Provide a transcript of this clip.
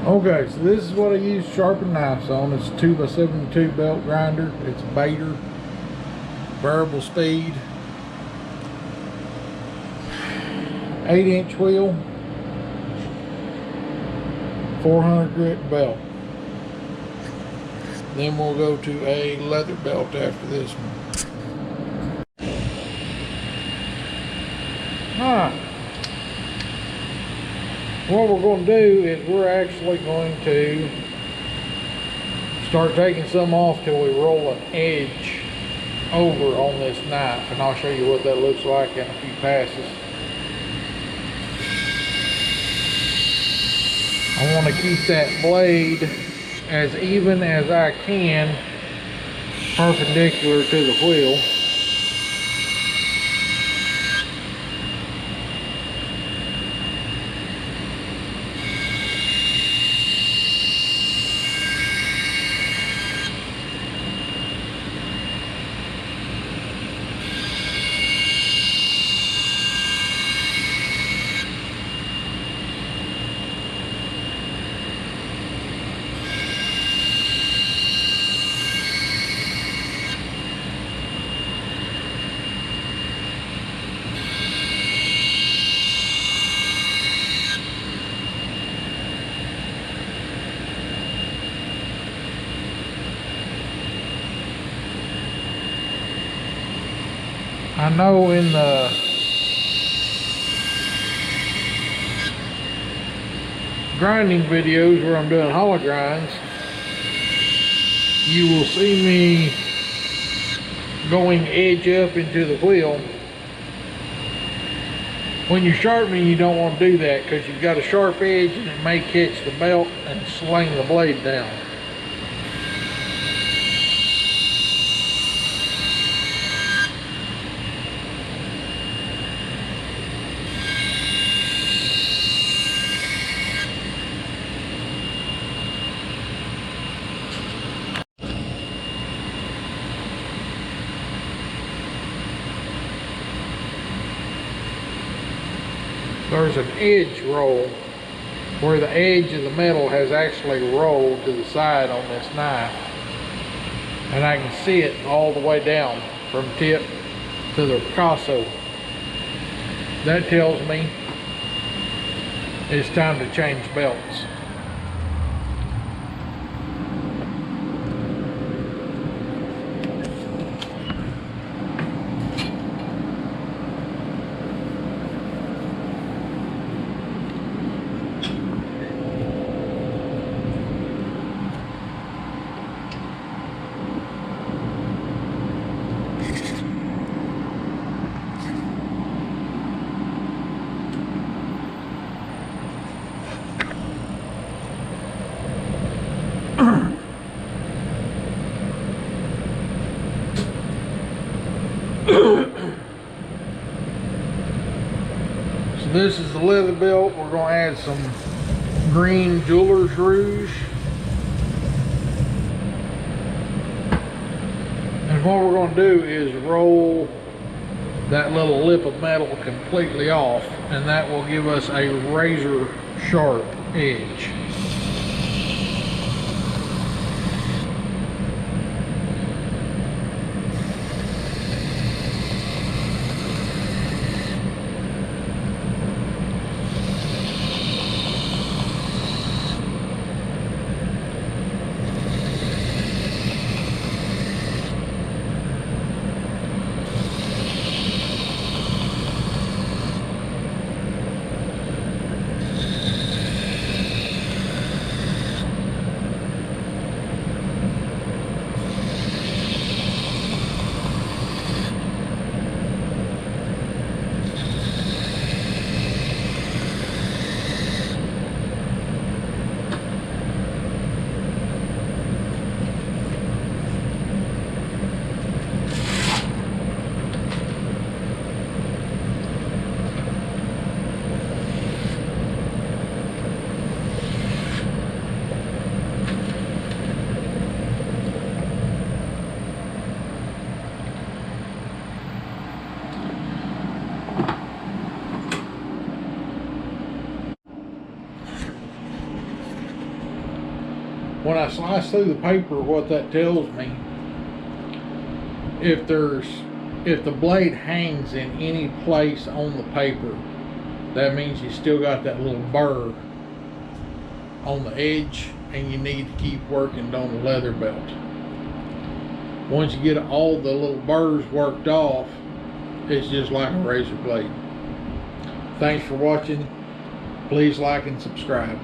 Okay, so this is what I use sharpen knives on. It's a 2x72 belt grinder. It's a Bader, variable speed, 8-inch wheel, 400 grit belt. Then we'll go to a leather belt after this one. Alright. What we're going to do is we're actually going to start taking some off till we roll an edge over on this knife, and I'll show you what that looks like in a few passes. I want to keep that blade as even as I can, perpendicular to the wheel. I know in the grinding videos where I'm doing hollow grinds, you will see me going edge up into the wheel. When you're sharpening, you don't want to do that because you've got a sharp edge and it may catch the belt and sling the blade down. There's an edge roll where the edge of the metal has actually rolled to the side on this knife, and I can see it all the way down from tip to the Picasso. That tells me it's time to change belts. So this is the leather belt. We're going to add some green jeweler's rouge. And what we're going to do is roll that little lip of metal completely off, and that will give us a razor sharp edge. when I slice through the paper, what that tells me, if the blade hangs in any place on the paper, that means you still got that little burr on the edge, and you need to keep working on the leather belt. Once you get all the little burrs worked off, it's just like a razor blade. Thanks for watching. Please like and subscribe.